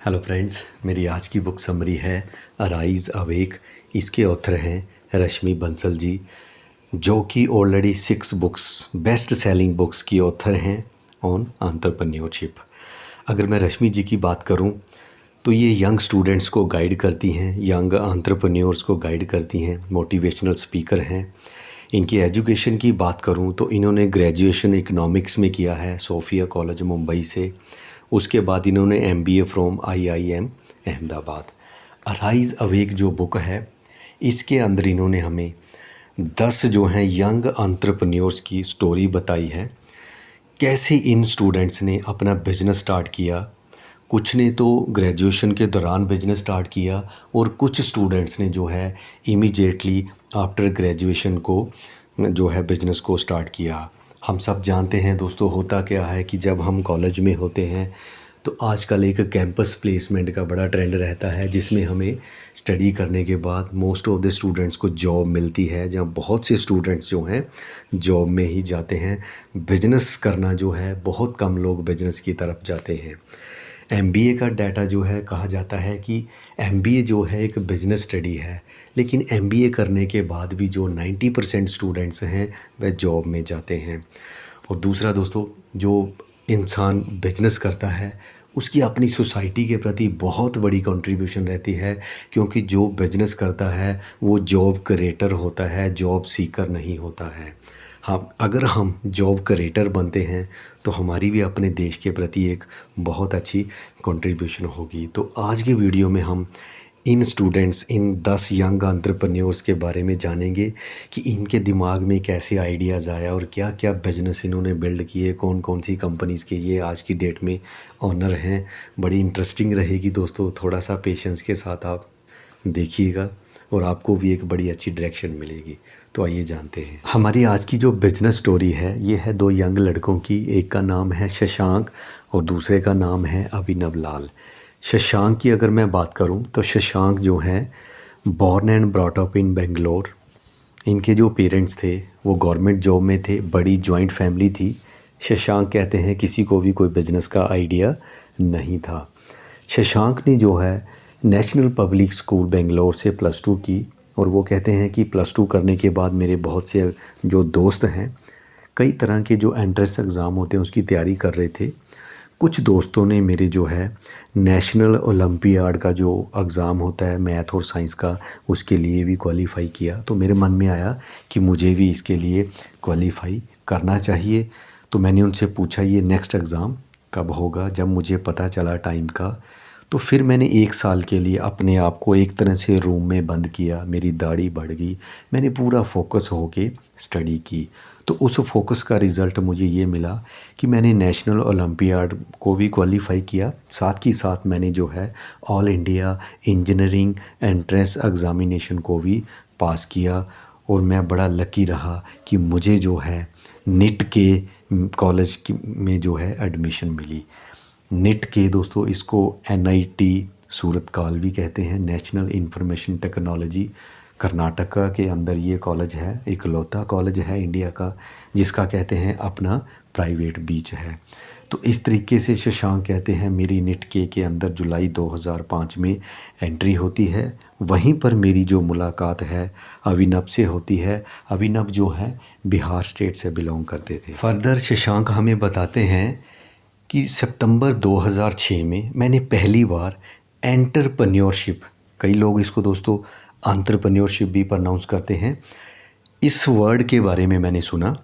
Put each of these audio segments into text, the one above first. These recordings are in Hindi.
हेलो फ्रेंड्स, मेरी आज की बुक समरी है अराइज अवेक। इसके ऑथर हैं रश्मि बंसल जी, जो कि already 6 books best selling books की ऑथर हैं ऑन एंटरप्रेन्योरशिप। अगर मैं रश्मि जी की बात करूं तो ये यंग स्टूडेंट्स को गाइड करती हैं, यंग एंटरप्रेन्योर्स को गाइड करती हैं, मोटिवेशनल स्पीकर हैं। इनकी एजुकेशन की बात करूं तो इन्होंने ग्रेजुएशन इकोनॉमिक्स में किया है सोफिया कॉलेज मुंबई से। उसके बाद इन्होंने MBA from IIM Ahmedabad. Arise awake जो बुक है, इसके अंदर इन्होंने हमें 10 जो हैं यंग एंटरप्रेन्योर्स की स्टोरी बताई है। कैसे इन स्टूडेंट्स ने अपना बिजनेस स्टार्ट किया। कुछ ने तो ग्रेजुएशन के दौरान बिजनेस स्टार्ट किया और कुछ स्टूडेंट्स ने जो है इमीडिएटली आफ्टर ग्रेजुएशन को जो है बिजनेस को स्टार्ट किया। हम सब जानते हैं दोस्तों, होता क्या है कि जब हम कॉलेज में होते हैं तो आजकल एक कैंपस प्लेसमेंट का बड़ा ट्रेंड रहता है, जिसमें हमें स्टडी करने के बाद मोस्ट ऑफ द स्टूडेंट्स को जॉब मिलती है, जहाँ बहुत से स्टूडेंट्स जो हैं जॉब में ही जाते हैं। बिजनेस करना जो है, बहुत कम लोग बिजनेस की तरफ जाते हैं। MBA का डाटा जो है, कहा जाता है कि MBA जो है एक बिज़नेस स्टडी है, लेकिन MBA करने के बाद भी जो 90% स्टूडेंट्स हैं वह जॉब में जाते हैं। और दूसरा दोस्तों, जो इंसान बिजनेस करता है उसकी अपनी सोसाइटी के प्रति बहुत बड़ी कंट्रीब्यूशन रहती है, क्योंकि जो बिजनेस करता है वो जॉब क्रिएटर होता है, जॉब सीकर नहीं होता है। हाँ, अगर हम जॉब क्रिएटर बनते हैं तो हमारी भी अपने देश के प्रति एक बहुत अच्छी कंट्रीब्यूशन होगी। तो आज की वीडियो में हम इन स्टूडेंट्स, इन 10 यंग एंटरप्रेन्योर्स के बारे में जानेंगे कि इनके दिमाग में कैसे आइडियाज़ आया और क्या क्या बिजनेस इन्होंने बिल्ड किए, कौन कौन सी कंपनीज़ के ये आज की डेट में ऑनर हैं। बड़ी इंटरेस्टिंग रहेगी दोस्तों, थोड़ा सा पेशेंस के साथ आप देखिएगा और आपको भी एक बड़ी अच्छी डायरेक्शन मिलेगी। तो आइए जानते हैं। हमारी आज की जो बिजनेस स्टोरी है, ये है 2 यंग लड़कों की। एक का नाम है शशांक और दूसरे का नाम है अभिनव लाल। शशांक की अगर मैं बात करूं तो शशांक जो है born and brought up in Bangalore. इनके जो पेरेंट्स थे वो गवर्नमेंट जॉब में थे, बड़ी जॉइंट फैमिली थी। शशांक कहते हैं किसी को भी कोई बिजनेस का आइडिया नहीं था। शशांक ने जो है नेशनल पब्लिक स्कूल बेंगलोर से +2 की, और वो कहते हैं कि +2 करने के बाद मेरे बहुत से जो दोस्त हैं कई तरह के जो एंट्रेंस एग्ज़ाम होते हैं उसकी तैयारी कर रहे थे। कुछ दोस्तों ने मेरे जो है नेशनल ओलंपियाड का जो एग्ज़ाम होता है मैथ और साइंस का, उसके लिए भी क्वालिफ़ाई किया। तो मेरे मन में आया कि मुझे भी इसके लिए क्वालिफ़ाई करना चाहिए। तो मैंने उनसे पूछा ये नेक्स्ट एग्ज़ाम कब होगा। जब मुझे पता चला टाइम का, तो फिर मैंने 1 साल के लिए अपने आप को एक तरह से रूम में बंद किया। मेरी दाढ़ी बढ़ गई, मैंने पूरा फोकस होके स्टडी की। तो उस फोकस का रिज़ल्ट मुझे ये मिला कि मैंने नेशनल ओलंपियाड को भी क्वालिफ़ाई किया, साथ ही साथ मैंने जो है all India engineering entrance examination को भी पास किया। और मैं बड़ा लकी रहा कि मुझे जो है निट के कॉलेज में जो है एडमिशन मिली। निट के दोस्तों, इसको NIT सूरत काल भी कहते हैं, नेशनल इंफॉर्मेशन टेक्नोलॉजी। कर्नाटका के अंदर ये कॉलेज है, इकलौता कॉलेज है इंडिया का जिसका कहते हैं अपना प्राइवेट बीच है। तो इस तरीके से शशांक कहते हैं मेरी निट के अंदर जुलाई 2005 में एंट्री होती है। वहीं पर मेरी जो मुलाकात है अभिनव से होती है। अभिनव जो है बिहार स्टेट से बिलोंग करते थे। फर्दर शशांक हमें बताते हैं कि सितंबर 2006 में मैंने पहली बार एंटरप्रेन्योरशिप, कई लोग इसको दोस्तों एंटरप्रेन्योरशिप भी प्रोनाउंस करते हैं, इस वर्ड के बारे में मैंने सुना।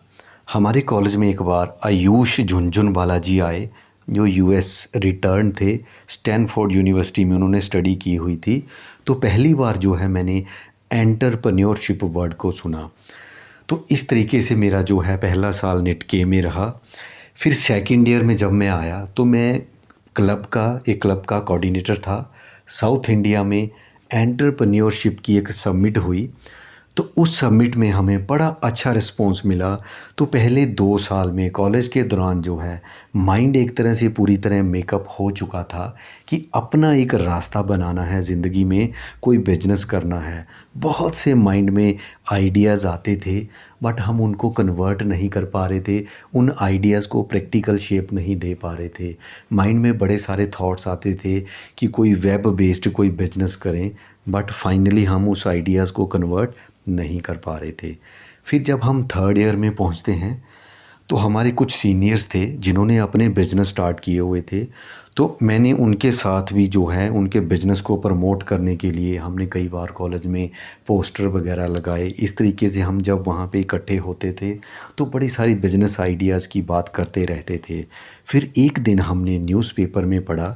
हमारे कॉलेज में एक बार आयुष झुनझुनवाला जी आए, जो US रिटर्न थे, स्टैनफोर्ड यूनिवर्सिटी में उन्होंने स्टडी की हुई थी। तो पहली बार जो है मैंने एंटरप्रेन्योरशिप वर्ड को सुना। तो इस तरीके से मेरा जो है पहला साल निट के में रहा। फिर सेकंड ईयर में जब मैं आया तो मैं एक क्लब का कोऑर्डिनेटर था। साउथ इंडिया में एंटरप्रेन्योरशिप की एक समिट हुई, तो उस समिट में हमें बड़ा अच्छा रिस्पॉन्स मिला। तो पहले 2 साल में कॉलेज के दौरान जो है माइंड एक तरह से पूरी तरह मेकअप हो चुका था कि अपना एक रास्ता बनाना है ज़िंदगी में, कोई बिजनेस करना है। बहुत से माइंड में आइडियाज़ आते थे बट हम उनको कन्वर्ट नहीं कर पा रहे थे, उन आइडियाज़ को प्रैक्टिकल शेप नहीं दे पा रहे थे। माइंड में बड़े सारे थॉट्स आते थे कि कोई वेब बेस्ड कोई बिजनेस करें, बट फाइनली हम उस आइडियाज़ को कन्वर्ट नहीं कर पा रहे थे। फिर जब हम थर्ड ईयर में पहुंचते हैं तो हमारे कुछ सीनियर्स थे जिन्होंने अपने बिजनेस स्टार्ट किए हुए थे। तो मैंने उनके साथ भी जो है उनके बिजनेस को प्रमोट करने के लिए हमने कई बार कॉलेज में पोस्टर वगैरह लगाए। इस तरीके से हम जब वहाँ पे इकट्ठे होते थे तो बड़ी सारी बिजनेस आइडियाज़ की बात करते रहते थे। फिर एक दिन हमने न्यूज़पेपर में पढ़ा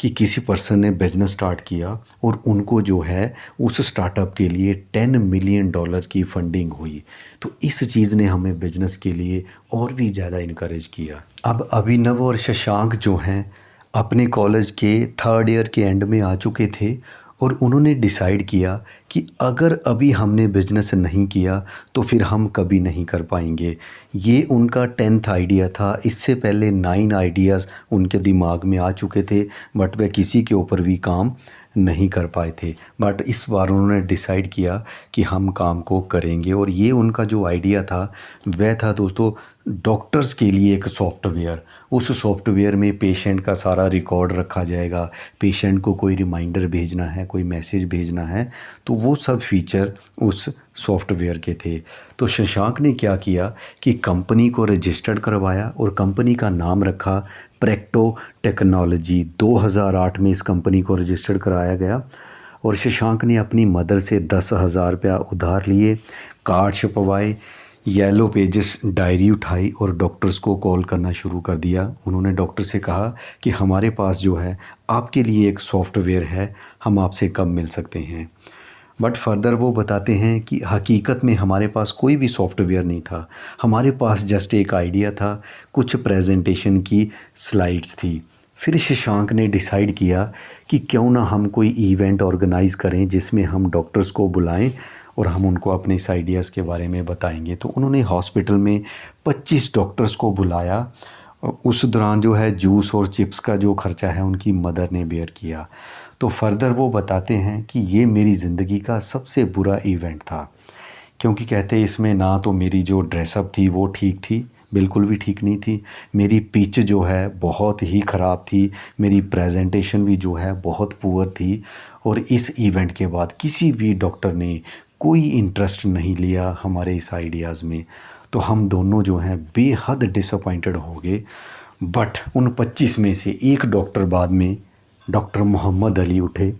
कि किसी पर्सन ने बिजनेस स्टार्ट किया और उनको जो है उस स्टार्टअप के लिए $10 मिलियन की फंडिंग हुई। तो इस चीज़ ने हमें बिजनेस के लिए और भी ज़्यादा इनकरेज किया। अब अभिनव और शशांक जो हैं अपने कॉलेज के थर्ड ईयर के एंड में आ चुके थे और उन्होंने डिसाइड किया कि अगर अभी हमने बिजनेस नहीं किया तो फिर हम कभी नहीं कर पाएंगे। ये उनका 10th आइडिया था। इससे पहले 9 आइडियाज़ उनके दिमाग में आ चुके थे बट वह किसी के ऊपर भी काम नहीं कर पाए थे। बट इस बार उन्होंने डिसाइड किया कि हम काम को करेंगे और ये उनका जो आइडिया था वह था दोस्तों डॉक्टर्स के लिए एक सॉफ्टवेयर। उस सॉफ्टवेयर में पेशेंट का सारा रिकॉर्ड रखा जाएगा। पेशेंट को कोई रिमाइंडर भेजना है, कोई मैसेज भेजना है, तो वो सब फीचर उस सॉफ्टवेयर के थे। तो शशांक ने क्या किया कि कंपनी को रजिस्टर्ड करवाया और कंपनी का नाम रखा प्रेक्टो टेक्नोलॉजी। 2008 में इस कंपनी को रजिस्टर्ड कराया गया और शशांक ने अपनी मदर से 10,000 रुपया उधार लिए, कार्ड छपवाए, येलो पेजेस डायरी उठाई और डॉक्टर्स को कॉल करना शुरू कर दिया। उन्होंने डॉक्टर से कहा कि हमारे पास जो है आपके लिए एक सॉफ्टवेयर है, हम आपसे कब मिल सकते हैं। बट फर्दर वो बताते हैं कि हकीकत में हमारे पास कोई भी सॉफ्टवेयर नहीं था, हमारे पास जस्ट एक आइडिया था, कुछ प्रेजेंटेशन की स्लाइड्स थी। फिर शशांक ने डिसाइड किया कि क्यों ना हम कोई इवेंट ऑर्गेनाइज़ करें जिसमें हम डॉक्टर्स को बुलाएं और हम उनको अपने इस आइडियाज़ के बारे में बताएंगे। तो उन्होंने हॉस्पिटल में 25 डॉक्टर्स को बुलाया। उस दौरान जो है जूस और चिप्स का जो खर्चा है उनकी मदर ने बेयर किया। तो फर्दर वो बताते हैं कि ये मेरी ज़िंदगी का सबसे बुरा इवेंट था, क्योंकि कहते इसमें ना तो मेरी जो ड्रेसअप थी वो ठीक थी, बिल्कुल भी ठीक नहीं थी। मेरी पिच जो है बहुत ही ख़राब थी, मेरी प्रेजेंटेशन भी जो है बहुत पुअर थी और इस इवेंट के बाद किसी भी डॉक्टर ने कोई इंटरेस्ट नहीं लिया हमारे इस आइडियाज़ में। तो हम दोनों जो हैं बेहद डिसअपॉइंटेड हो गए। बट उन 25 में से एक डॉक्टर बाद में डॉक्टर मोहम्मद अली उठे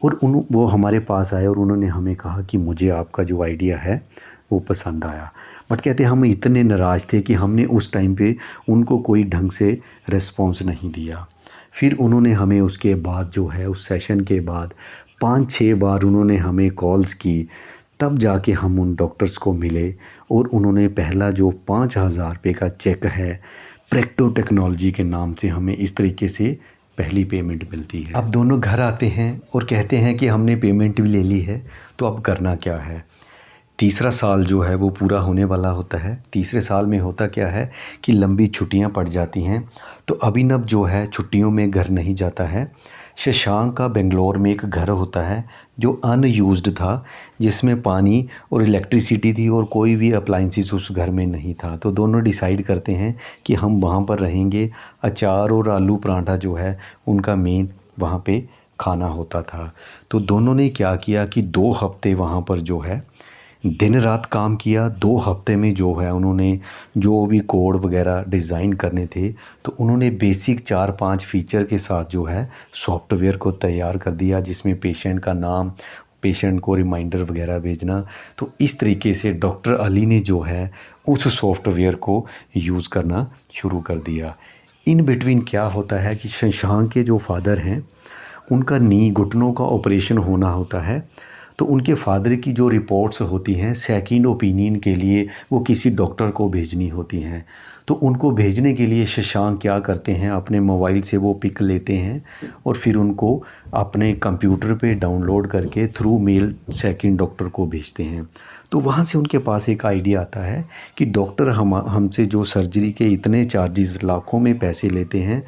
और वो हमारे पास आए और उन्होंने हमें कहा कि मुझे आपका जो आइडिया है वो पसंद आया। बट कहते हम इतने नाराज़ थे कि हमने उस टाइम पे उनको कोई ढंग से रिस्पॉन्स नहीं दिया। फिर उन्होंने हमें उसके बाद जो है उस सेशन के बाद 5-6 बार उन्होंने हमें कॉल्स की, तब जाके हम उन डॉक्टर्स को मिले और उन्होंने पहला जो 5,000 रुपये का चेक है प्रेक्टो टेक्नोलॉजी के नाम से हमें इस तरीके से पहली पेमेंट मिलती है। अब दोनों घर आते हैं और कहते हैं कि हमने पेमेंट भी ले ली है, तो अब करना क्या है। तीसरा साल जो है वो पूरा होने वाला होता है। तीसरे साल में होता क्या है कि लंबी छुट्टियां पड़ जाती हैं। तो अभिनव जो है छुट्टियों में घर नहीं जाता है। शशांक का बेंगलोर में एक घर होता है जो अनयूज्ड था, जिसमें पानी और इलेक्ट्रिसिटी थी और कोई भी अप्लाइंसेस उस घर में नहीं था। तो दोनों डिसाइड करते हैं कि हम वहाँ पर रहेंगे। अचार और आलू पराठा जो है उनका मेन वहाँ पे खाना होता था। तो दोनों ने क्या किया कि 2 हफ्ते वहाँ पर जो है दिन रात काम किया। 2 हफ्ते में जो है उन्होंने जो भी कोड वगैरह डिज़ाइन करने थे तो उन्होंने बेसिक 4-5 फीचर के साथ जो है सॉफ्टवेयर को तैयार कर दिया, जिसमें पेशेंट का नाम, पेशेंट को रिमाइंडर वगैरह भेजना। तो इस तरीके से डॉक्टर अली ने जो है उस सॉफ्टवेयर को यूज़ करना शुरू कर दिया। इन बिटवीन क्या होता है कि शशांक के जो फादर हैं उनका नी घुटनों का ऑपरेशन होना होता है। तो उनके फादर की जो रिपोर्ट्स होती हैं सेकंड ओपिनियन के लिए वो किसी डॉक्टर को भेजनी होती हैं। तो उनको भेजने के लिए शशांक क्या करते हैं, अपने मोबाइल से वो पिक लेते हैं और फिर उनको अपने कंप्यूटर पे डाउनलोड करके थ्रू मेल सेकंड डॉक्टर को भेजते हैं। तो वहाँ से उनके पास एक आइडिया आता है कि डॉक्टर हमसे जो सर्जरी के इतने चार्जेस लाखों में पैसे लेते हैं,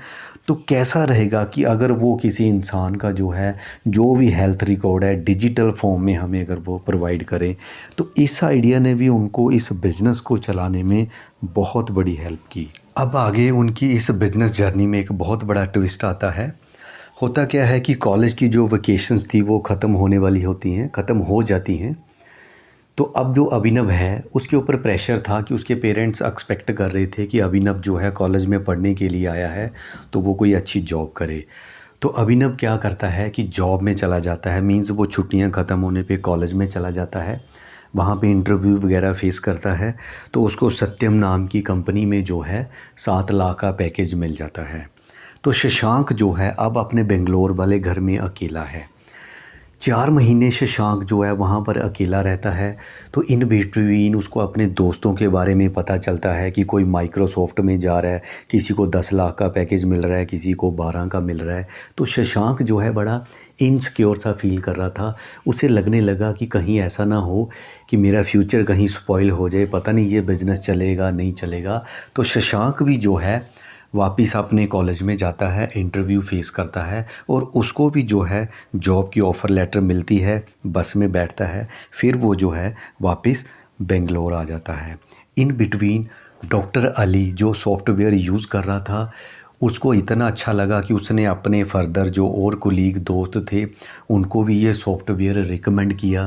तो कैसा रहेगा कि अगर वो किसी इंसान का जो है जो भी हेल्थ रिकॉर्ड है डिजिटल फॉर्म में हमें अगर वो प्रोवाइड करें। तो इस आइडिया ने भी उनको इस बिज़नेस को चलाने में बहुत बड़ी हेल्प की। अब आगे उनकी इस बिज़नेस जर्नी में एक बहुत बड़ा ट्विस्ट आता है। होता क्या है कि कॉलेज की जो वेकेशंस थी वो ख़त्म होने वाली होती हैं, ख़त्म हो जाती हैं। तो अब जो अभिनव है उसके ऊपर प्रेशर था कि उसके पेरेंट्स एक्सपेक्ट कर रहे थे कि अभिनव जो है कॉलेज में पढ़ने के लिए आया है तो वो कोई अच्छी जॉब करे। तो अभिनव क्या करता है कि जॉब में चला जाता है, मींस वो छुट्टियां ख़त्म होने पे कॉलेज में चला जाता है, वहाँ पे इंटरव्यू वगैरह फेस करता है। तो उसको सत्यम नाम की कंपनी में जो है 7 लाख का पैकेज मिल जाता है। तो शशांक जो है अब अपने बेंगलोर वाले घर में अकेला है। 4 महीने शशांक जो है वहाँ पर अकेला रहता है। तो इन बिटवीन उसको अपने दोस्तों के बारे में पता चलता है कि कोई माइक्रोसॉफ्ट में जा रहा है, किसी को 10 लाख का पैकेज मिल रहा है, किसी को 12 का मिल रहा है। तो शशांक जो है बड़ा इनसिक्योर सा फील कर रहा था। उसे लगने लगा कि कहीं ऐसा ना हो कि मेरा फ्यूचर कहीं स्पॉइल हो जाए, पता नहीं ये बिज़नेस चलेगा नहीं चलेगा। तो शशांक भी जो है वापस अपने कॉलेज में जाता है, इंटरव्यू फेस करता है और उसको भी जो है जॉब की ऑफ़र लेटर मिलती है, बस में बैठता है, फिर वो जो है वापस बेंगलोर आ जाता है। इन बिटवीन डॉक्टर अली जो सॉफ्टवेयर यूज़ कर रहा था उसको इतना अच्छा लगा कि उसने अपने फर्दर जो और कोलीग दोस्त थे उनको भी ये सॉफ्टवेयर रिकमेंड किया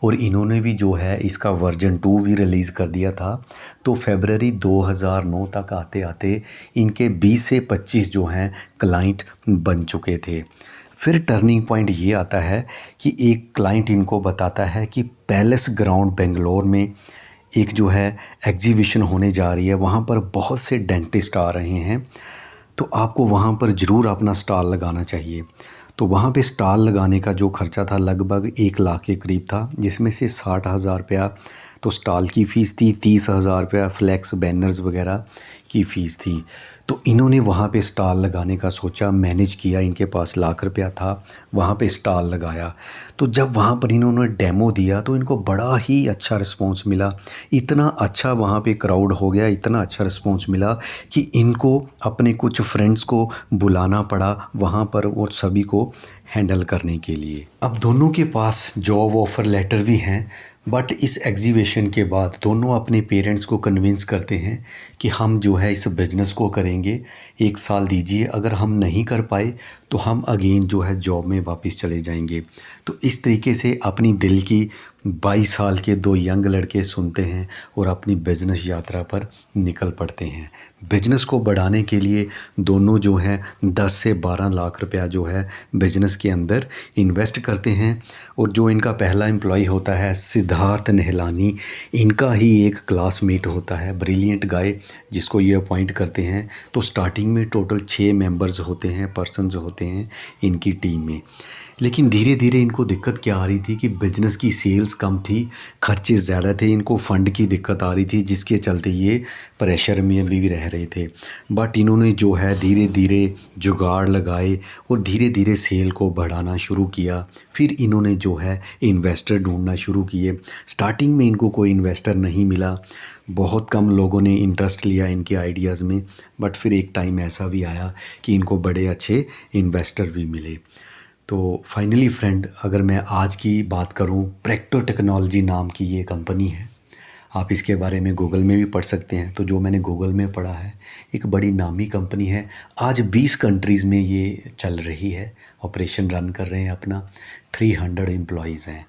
और इन्होंने भी जो है इसका वर्जन 2 भी रिलीज़ कर दिया था। तो फरवरी 2009 तक आते आते इनके 20 से 25 जो हैं क्लाइंट बन चुके थे। फिर टर्निंग पॉइंट ये आता है कि एक क्लाइंट इनको बताता है कि पैलेस ग्राउंड बेंगलोर में एक जो है एग्जीबिशन होने जा रही है, वहाँ पर बहुत से डेंटिस्ट आ रहे हैं, तो आपको वहाँ पर ज़रूर अपना स्टॉल लगाना चाहिए। तो वहाँ पे स्टॉल लगाने का जो खर्चा था लगभग 1 लाख के करीब था, जिसमें से 60,000 रुपया तो स्टॉल की फ़ीस थी, 30,000 रुपया फ्लैक्स बैनर्स वगैरह की फ़ीस थी। तो इन्होंने वहाँ पे स्टॉल लगाने का सोचा, मैनेज किया, इनके पास लाख रुपया था, वहाँ पे स्टॉल लगाया। तो जब वहाँ पर इन्होंने डेमो दिया तो इनको बड़ा ही अच्छा रिस्पॉन्स मिला। इतना अच्छा वहाँ पे क्राउड हो गया, इतना अच्छा रिस्पॉन्स मिला कि इनको अपने कुछ फ्रेंड्स को बुलाना पड़ा वहाँ पर वो सभी को हैंडल करने के लिए। अब दोनों के पास जॉब ऑफ़र लेटर भी हैं, बट इस एग्जीबिशन के बाद दोनों अपने पेरेंट्स को कन्विंस करते हैं कि हम जो है इस बिज़नेस को करेंगे, 1 साल दीजिए, अगर हम नहीं कर पाए तो हम अगेन जो है जॉब में वापस चले जाएंगे। तो इस तरीके से अपनी दिल की 22 साल के 2 यंग लड़के सुनते हैं और अपनी बिज़नेस यात्रा पर निकल पड़ते हैं। बिज़नेस को बढ़ाने के लिए दोनों जो हैं 10 से 12 लाख रुपया जो है बिज़नेस के अंदर इन्वेस्ट करते हैं। और जो इनका पहला एम्प्लॉय होता है सिद्धार्थ नेहलानी, इनका ही एक क्लासमेट होता है, ब्रिलियंट गाय, जिसको ये अपॉइंट करते हैं। तो स्टार्टिंग में टोटल 6 मेंबर्स होते हैं, पर्सन्स होते हैं इनकी टीम में। लेकिन धीरे धीरे इनको दिक्कत क्या आ रही थी कि बिज़नेस की सेल्स कम थी, खर्चे ज़्यादा थे, इनको फ़ंड की दिक्कत आ रही थी, जिसके चलते ये प्रेशर में भी रह रहे थे। बट इन्होंने जो है धीरे धीरे जुगाड़ लगाए और धीरे धीरे सेल को बढ़ाना शुरू किया। फिर इन्होंने जो है इन्वेस्टर ढूंढना शुरू किए। स्टार्टिंग में इनको कोई इन्वेस्टर नहीं मिला, बहुत कम लोगों ने इंटरेस्ट लिया इनके आइडियाज़ में। बट फिर एक टाइम ऐसा भी आया कि इनको बड़े अच्छे इन्वेस्टर भी मिले। तो फाइनली फ्रेंड, अगर मैं आज की बात करूं, प्रेक्टो टेक्नोलॉजी नाम की ये कंपनी है। आप इसके बारे में गूगल में भी पढ़ सकते हैं। तो जो मैंने गूगल में पढ़ा है, एक बड़ी नामी कंपनी है। आज 20 कंट्रीज़ में ये चल रही है, ऑपरेशन रन कर रहे हैं अपना, 300 एम्प्लॉयज़ हैं।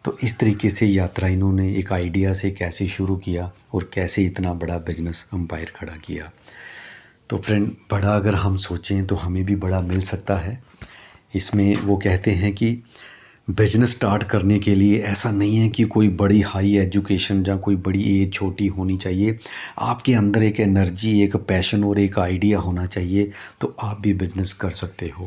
तो इस तरीके से यात्रा इन्होंने एक आइडिया से कैसे शुरू किया और कैसे इतना बड़ा बिजनेस एम्पायर खड़ा किया। तो फ्रेंड, बड़ा अगर हम सोचें तो हमें भी बड़ा मिल सकता है। इसमें वो कहते हैं कि बिज़नेस स्टार्ट करने के लिए ऐसा नहीं है कि कोई बड़ी हाई एजुकेशन या कोई बड़ी एज छोटी होनी चाहिए। आपके अंदर एक एनर्जी, एक पैशन और एक आइडिया होना चाहिए, तो आप भी बिज़नेस कर सकते हो।